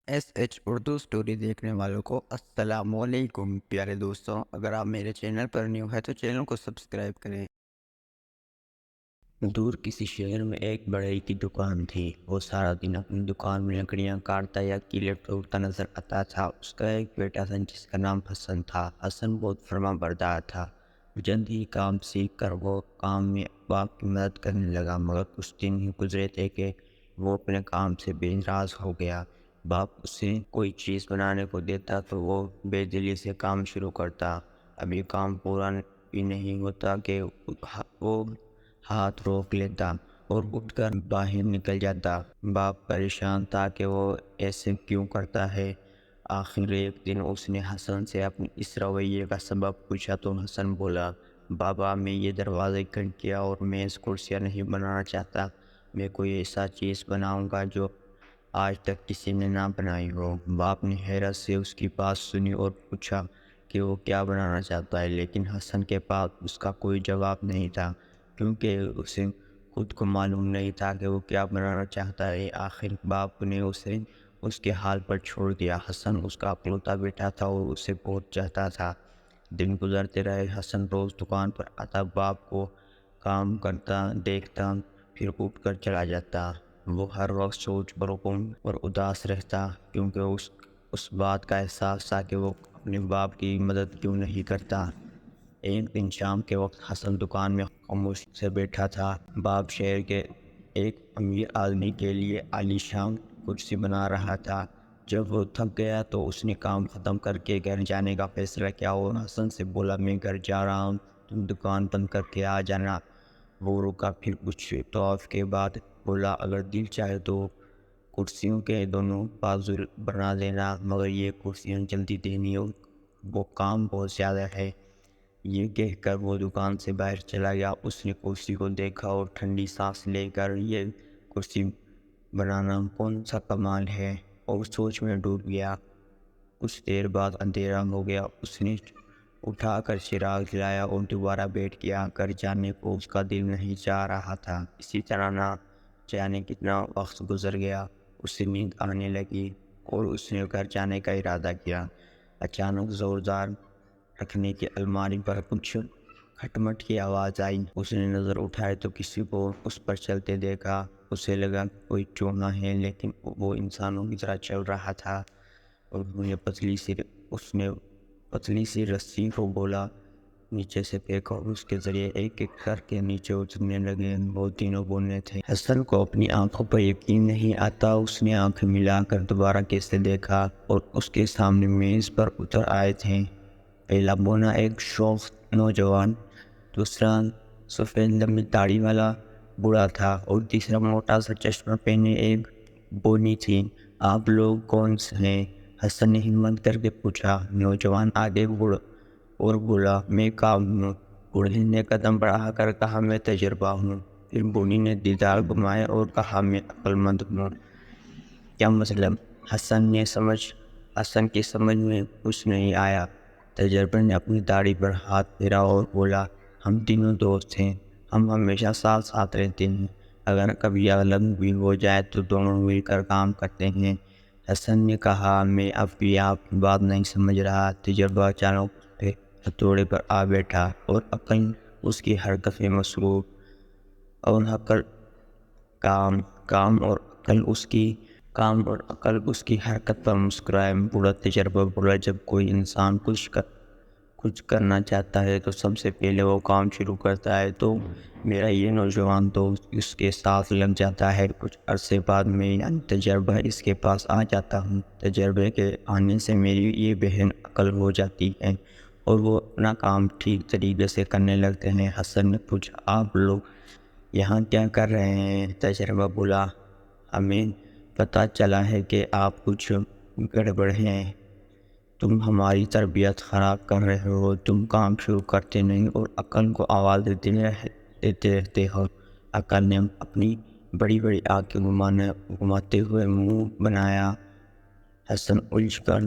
S H Urdu story دیکھنے والوں کو السلام علیکم پیارے دوستوں۔ اگر آپ میرے چینل پر نیو ہے تو چینل کو سبسکرائب کریں۔ دور کسی شہر میں ایک بڑھئی کی دکان تھی۔ وہ سارا دن اپنی دکان میں لکڑیاں کاٹتا یا کیلیں توڑتا نظر آتا تھا۔ اس کا ایک بیٹا تھا جس کا نام حسن تھا۔ حسن بہت فرما بردار تھا۔ جلد ہی کام سیکھ کر وہ کام میں باپ کی مدد کرنے لگا، مگر کچھ دن ہی گزرے تھے کہ وہ اپنے کام سے بے نیاز ہو گیا۔ باپ اسے کوئی چیز بنانے کو دیتا تو وہ بے دلی سے کام شروع کرتا۔ ابھی کام پورا بھی نہیں ہوتا کہ وہ ہاتھ روک لیتا اور اٹھ کر باہر نکل جاتا۔ باپ پریشان تھا کہ وہ ایسے کیوں کرتا ہے۔ آخر ایک دن اس نے حسن سے اپنے اس رویے کا سبب پوچھا تو حسن بولا، بابا میں یہ دروازے کھڑکیاں اور میز کرسیاں نہیں بنانا چاہتا، میں کوئی ایسا چیز بناؤں گا جو آج تک کسی نے نہ بنائی ہو۔ باپ نے حیرت سے اس کی بات سنی اور پوچھا کہ وہ کیا بنانا چاہتا ہے، لیکن حسن کے پاس اس کا کوئی جواب نہیں تھا، کیونکہ اسے خود کو معلوم نہیں تھا کہ وہ کیا بنانا چاہتا ہے۔ آخر باپ نے اسے اس کے حال پر چھوڑ دیا۔ حسن اس کا اکلوتا بیٹا تھا اور اسے بہت چاہتا تھا۔ دن گزرتے رہے، حسن روز دکان پر آتا، باپ کو کام کرتا دیکھتا، پھر اٹھ کر چلا جاتا۔ وہ ہر وقت سوچ پرکن اور اداس رہتا، کیونکہ اس بات کا احساس تھا کہ وہ اپنے باپ کی مدد کیوں نہیں کرتا۔ ایک دن شام کے وقت حسن دکان میں خاموشی سے بیٹھا تھا۔ باپ شہر کے ایک امیر آدمی کے لیے عالیشان کرسی بنا رہا تھا۔ جب وہ تھک گیا تو اس نے کام ختم کر کے گھر جانے کا فیصلہ کیا اور حسن سے بولا، میں گھر جا رہا ہوں، تم دکان بند کر کے آ جانا۔ وہ رکا، پھر کچھ توقف کے بعد بولا، اگر دل چاہے تو کرسیوں کے دونوں بازو بنا دینا، مگر یہ کرسیاں جلدی دینی اور وہ کام بہت زیادہ ہے۔ یہ کہہ کر وہ دکان سے باہر چلا گیا۔ اس نے کرسی کو دیکھا اور ٹھنڈی سانس لے کر، یہ کرسی بنانا کون سا کمال ہے، اور سوچ میں ڈوب گیا۔ کچھ دیر بعد اندھیرا ہو گیا۔ اس نے اٹھا کر چراغ جلایا اور دوبارہ بیٹھ گیا۔ گھر جانے کو اس کا دل نہیں چاہ رہا تھا۔ اسی طرح نہ جانے کتنا وقت گزر گیا، اسے نیند آنے لگی اور اس نے گھر جانے کا ارادہ کیا۔ اچانک زوردار رکھنے کی الماری پر کچھ کھٹمٹ کی آواز آئی۔ اس نے نظر اٹھائی تو کسی کو اس پر چلتے دیکھا۔ اسے لگا کوئی چوہا ہے، لیکن وہ انسانوں کی طرح چل رہا تھا اور اس نے پتلی سی رسی کو بولا نیچے سے پھینکا اور اس کے ذریعے ایک ایک کر کے نیچے اترنے لگے۔ وہ تینوں بولنے تھے۔ حسن کو اپنی آنکھوں پر یقین نہیں آتا۔ اس نے آنکھیں ملا کر دوبارہ کیسے دیکھا اور اس کے سامنے میز پر اتر آئے تھے۔ پہلا بونا ایک شوخ نوجوان، دوسرا سفید لمبی داڑھی والا بوڑھا تھا اور تیسرا موٹا سا چشمہ پہنے ایک بونی تھی۔ آپ لوگ کون سے ہیں؟ حسن نے ہمت کر کے پوچھا۔ نوجوان آگے بڑھا اور بولا، میں کام ہوں۔ بوڑھے نے قدم بڑھا کر کہا، میں تجربہ ہوں۔ پھر بونی نے دیدار گھمائے اور کہا، میں عقل مند ہوں۔ کیا مطلب؟ حسن کی سمجھ میں کچھ نہیں آیا۔ تجربے نے اپنی داڑھی پر ہاتھ پھیرا اور بولا، ہم تینوں دوست ہیں، ہم ہمیشہ ساتھ ساتھ رہتے ہیں، اگر کبھی الگ بھی ہو جائے تو دونوں مل کر کام کرتے ہیں۔ حسن نے کہا، میں اب بھی آپ کی بات نہیں سمجھ رہا۔ تجربہ اچانک اس کے ہتھوڑے پر آ بیٹھا اور عقل اس کی حرکت میں مصروف اور کام اور عقل اس کی حرکت پر مسکرائے۔ بوڑھا تجربہ بولا، جب کوئی انسان کچھ کرنا چاہتا ہے تو سب سے پہلے وہ کام شروع کرتا ہے، تو میرا یہ نوجوان دوست اس کے ساتھ لگ جاتا ہے۔ کچھ عرصے بعد میں یعنی تجربہ اس کے پاس آ جاتا ہوں۔ تجربے کے آنے سے میری یہ بہن عقل ہو جاتی ہے اور وہ اپنا کام ٹھیک طریقے سے کرنے لگتے ہیں۔ حسن نے پوچھا، آپ لوگ یہاں کیا کر رہے ہیں؟ تجربہ بولا، ہمیں پتہ چلا ہے کہ آپ کچھ گڑبڑ ہیں، تم ہماری تربیت خراب کر رہے ہو، تم کام شروع کرتے نہیں اور عقل کو آواز دیتے رہتے ہو۔ عقل نے اپنی بڑی بڑی آنکھیں گھماتے ہوئے منہ بنایا۔ حسن الجھ کر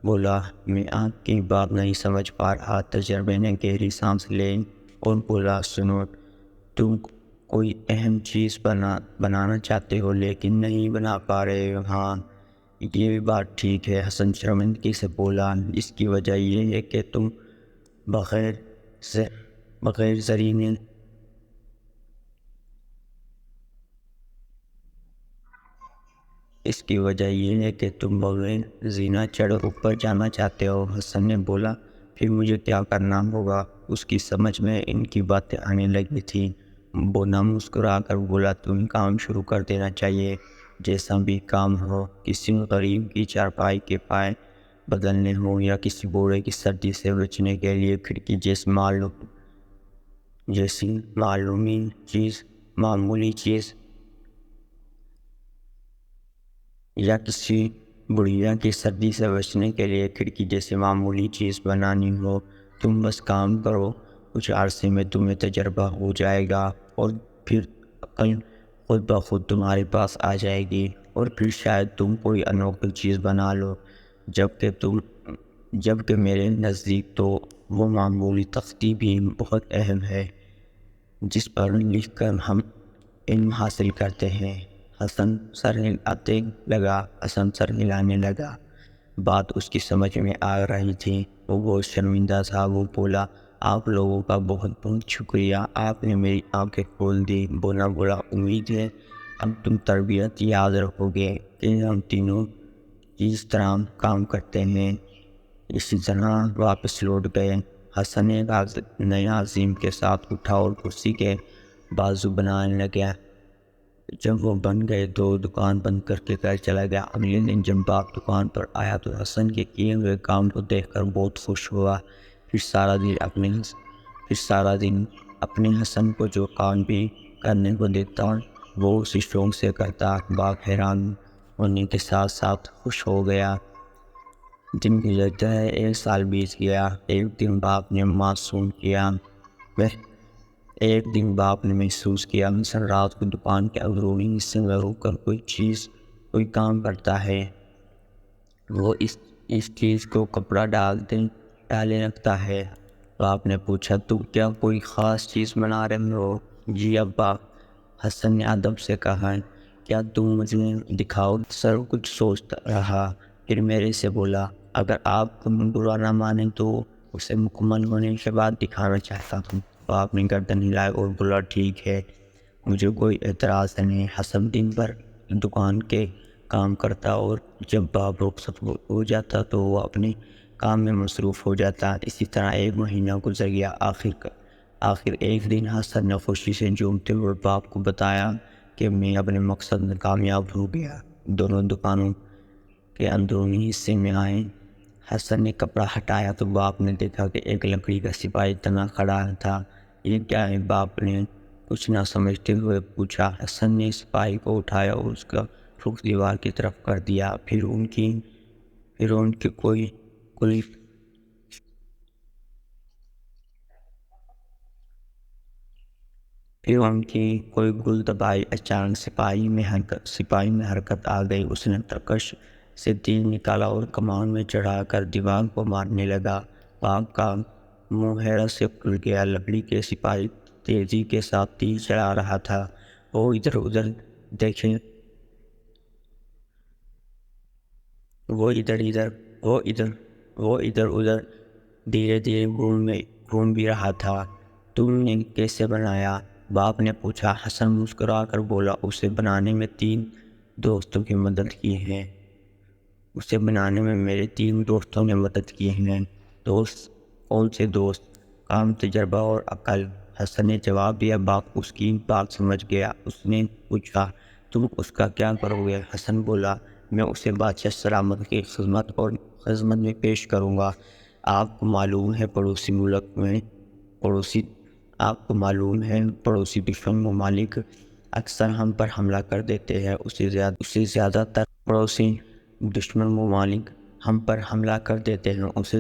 بولا، میں آپ کی بات نہیں سمجھ پا رہا۔ تجربے نے گہری سانس لی اور بولا، سنو، تم کوئی اہم چیز بنانا چاہتے ہو لیکن نہیں بنا پا رہے ہو، ہاں، یہ بھی بات ٹھیک ہے، حسن شرمندگی سے بولا، اس کی وجہ یہ ہے کہ تم بغیر سے بغیر زرینے اس کی وجہ یہ ہے کہ تم بغیر زینہ چڑھ اوپر جانا چاہتے ہو۔ حسن نے بولا، پھر مجھے کیا کرنا ہوگا؟ اس کی سمجھ میں ان کی باتیں آنے لگی تھیں۔ وہ نہ مسکرا کر بولا، تمہیں کام شروع کر دینا چاہیے، جیسا بھی کام ہو، کسی غریب کی چارپائی کے پائے بدلنے ہوں یا کسی بوڑھے کی سردی سے بچنے کے لیے کھڑکی جیسی معمولی چیز یا کسی بڑھیا کی سردی سے بچنے کے لیے کھڑکی جیسے معمولی چیز بنانی ہو، تم بس کام کرو، کچھ عرصے میں تمہیں تجربہ ہو جائے گا اور پھر عقل خود بخود تمہارے پاس آ جائے گی، اور پھر شاید تم کوئی انوکھی چیز بنا لو۔ جبکہ میرے نزدیک تو وہ معمولی تختی بھی بہت اہم ہے جس پر لکھ کر ہم علم حاصل کرتے ہیں۔ حسن سر ہلانے لگا۔ بات اس کی سمجھ میں آ رہی تھی، وہ بہت شرمندہ تھا۔ وہ بولا، آپ لوگوں کا بہت بہت شکریہ، آپ نے میری آنکھیں کھول دی۔ بولا، امید ہے اب تم تربیت یاد رکھو گے کہ ہم تینوں اس طرح کام کرتے ہیں۔ اسی طرح واپس لوٹ گئے۔ حسن ایک نئے عزم کے ساتھ اٹھا اور کرسی کے بازو بنانے لگا۔ جب وہ بن گئے تو دکان بند کر کے گھر چلا گیا۔ اگلے دن جب باپ دکان پر آیا تو حسن کے کیے ہوئے کام کو دیکھ کر بہت خوش ہوا۔ پھر سارا دن اپنے حسن کو جو کام بھی کرنے کو دیتا وہ اسی شوق سے کرتا۔ باپ حیران ہونے کے ساتھ ساتھ خوش ہو گیا۔ دن گزرتا ہے، 1 سال بیت گیا۔ ایک دن باپ نے محسوس کیا حسن رات کو دکان کے اندرونی حصے میں رک کر کوئی کام کرتا ہے۔ وہ اس چیز کو کپڑا ڈالے رکھتا ہے۔ باپ نے پوچھا، تم کیا کوئی خاص چیز بنا رہے ہو؟ جی ابا، حسن نے ادب سے کہا، کیا تم مجھے دکھاؤ؟ سر کچھ سوچتا رہا، پھر میرے سے بولا، اگر آپ تمہیں برا نہ مانیں تو اسے مکمل ہونے کے بعد دکھانا چاہتا ہوں۔ باپ نے گردن ہلائی اور بولا، ٹھیک ہے، مجھے کوئی اعتراض نہیں۔ حسن دن بھر دکان کے کام کرتا اور جب باپ رخصت ہو جاتا تو وہ اپنے کام میں مصروف ہو جاتا۔ اسی طرح 1 مہینہ گزر گیا۔ آخر ایک دن حسن نے خوشی سے جھومتے ہوئے باپ کو بتایا کہ میں اپنے مقصد میں کامیاب ہو گیا۔ دونوں دکانوں کے اندرونی حصے میں آئے۔ حسن نے کپڑا ہٹایا تو باپ نے دیکھا کہ ایک لکڑی کا سپاہی تنا کھڑا تھا۔ یہ کیا ہے؟ باپ نے کچھ نہ سمجھتے ہوئے پوچھا۔ حسن نے سپاہی کو اٹھایا اور اس کا رخ دیوار کی طرف کر دیا۔ پھر ان کی کوئی گل دبائی۔ اچانک سپاہی میں حرکت آ گئی۔ اس نے ترکش سے تیر نکالا اور کمان میں چڑھا کر دیوار کو مارنے لگا۔ باپ کا منہ حیرت سے کھل گیا۔ لکڑی کے سپاہی تیزی کے ساتھ تیر چلا رہا تھا۔ وہ ادھر ادھر دھیرے دھیرے گھوم بھی رہا تھا۔ تم نے کیسے بنایا؟ باپ نے پوچھا۔ حسن مسکرا کر بولا، اسے بنانے میں 3 دوستوں کی مدد کی ہے۔ اسے بنانے میں میرے 3 دوستوں نے مدد کی ہے۔ دوست؟ کون سے دوست؟ کام، تجربہ اور عقل، حسن نے جواب دیا۔ باپ اس کی بات سمجھ گیا۔ اس نے پوچھا، تم اس کا کیا کرو گے؟ حسن بولا، میں اسے بادشاہ سلامت کی خدمت میں پیش کروں گا۔ آپ کو معلوم ہے پڑوسی دشمن ممالک اکثر ہم پر حملہ کر دیتے ہیں۔ اسے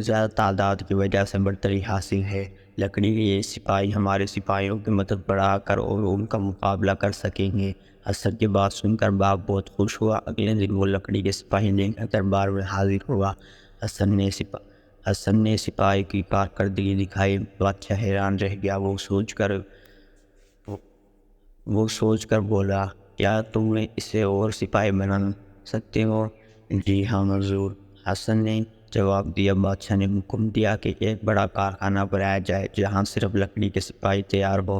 زیادہ تعداد کی وجہ سے برتری حاصل ہے۔ لکڑی کے یہ سپاہی ہمارے سپاہیوں کی مدد بڑھا کر اور ان کا مقابلہ کر سکیں گے۔ حسن کی بات سن کر باپ بہت خوش ہوا۔ اگلے دن وہ لکڑی کے سپاہی لے کر دربار میں حاضر ہوا۔ حسن نے سپاہی کی کارکردگی دکھائی۔ بادشاہ حیران رہ گیا۔ وہ سوچ کر بولا، کیا تم اسے اور سپاہی بنا سکتے ہو؟ جی ہاں حضور، حسن نے جواب دیا۔ بادشاہ نے حکم دیا کہ ایک بڑا کارخانہ بنایا جائے جہاں صرف لکڑی کے سپاہی تیار ہو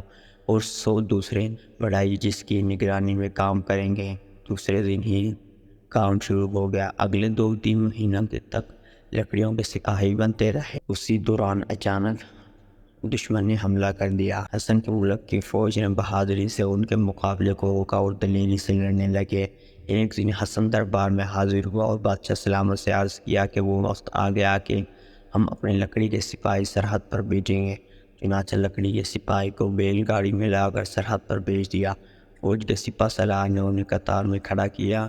اور 100 دوسرے بڑھائی جس کی نگرانی میں کام کریں گے۔ دوسرے دن ہی کام شروع ہو گیا۔ اگلے 2-3 مہینوں تک لکڑیوں کے سپاہی بنتے رہے۔ اسی دوران اچانک دشمن نے حملہ کر دیا۔ حسن کے ملک کی فوج نے بہادری سے ان کے مقابلے کو روکا اور دلیری سے لڑنے لگے۔ ایک دن حسن دربار میں حاضر ہوا اور بادشاہ سلامت سے عرض کیا کہ وہ وقت آ گیا کہ ہم اپنے لکڑی کے سپاہی سرحد پر بھیجیں گے۔ چنانچہ لکڑی کے سپاہی کو بیل گاڑی میں لا کر سرحد پر بھیج دیا۔ فوج کے سپہ سالار نے انہیں قطار میں کھڑا کیا۔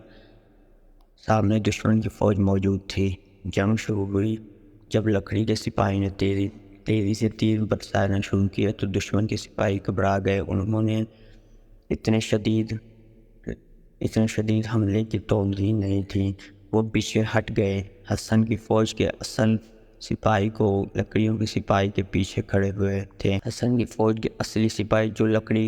سامنے دشمن کی فوج موجود تھی۔ جنگ شروع ہوئی۔ جب لکڑی کے سپاہی نے تیزی سے تیر برسانا شروع کیا تو دشمن کے سپاہی گھبرا گئے۔ انہوں نے اتنے شدید حملے کی توقع نہیں تھی۔ وہ پیچھے ہٹ گئے۔ حسن کی فوج کے اصل سپاہی کو لکڑیوں کے سپاہی کے پیچھے کھڑے ہوئے تھے۔ حسن کی فوج کے اصلی سپاہی جو لکڑی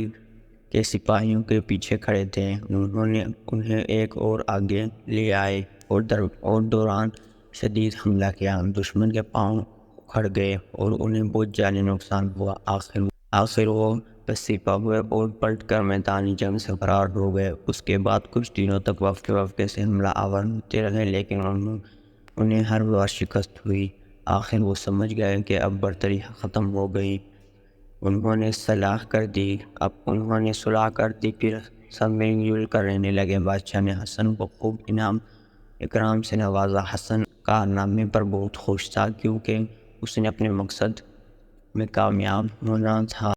کے سپاہیوں کے پیچھے کھڑے تھے، انہوں نے انہیں ایک اور آگے لے آئے اور دوران شدید حملہ کیا۔ دشمن کے پاؤں اکھڑ گئے اور انہیں بہت جانی نقصان ہوا۔ آخر وہ پسپا ہوئے اور پلٹ کر میدانی جنگ سے فرار ہو گئے۔ اس کے بعد کچھ دنوں تک وقفے سے حملہ آور ہوتے رہے لیکن انہیں ہر بار شکست ہوئی۔ آخر وہ سمجھ گئے کہ اب برتری ختم ہو گئی۔ انہوں نے صلح کر دی پھر سب مل جل کر رہنے لگے۔ بادشاہ نے حسن کو خوب انعام اکرام سے نوازا۔ حسن کارنامے پر بہت خوش تھا کیونکہ اس نے اپنے مقصد میں کامیاب ہونا تھا۔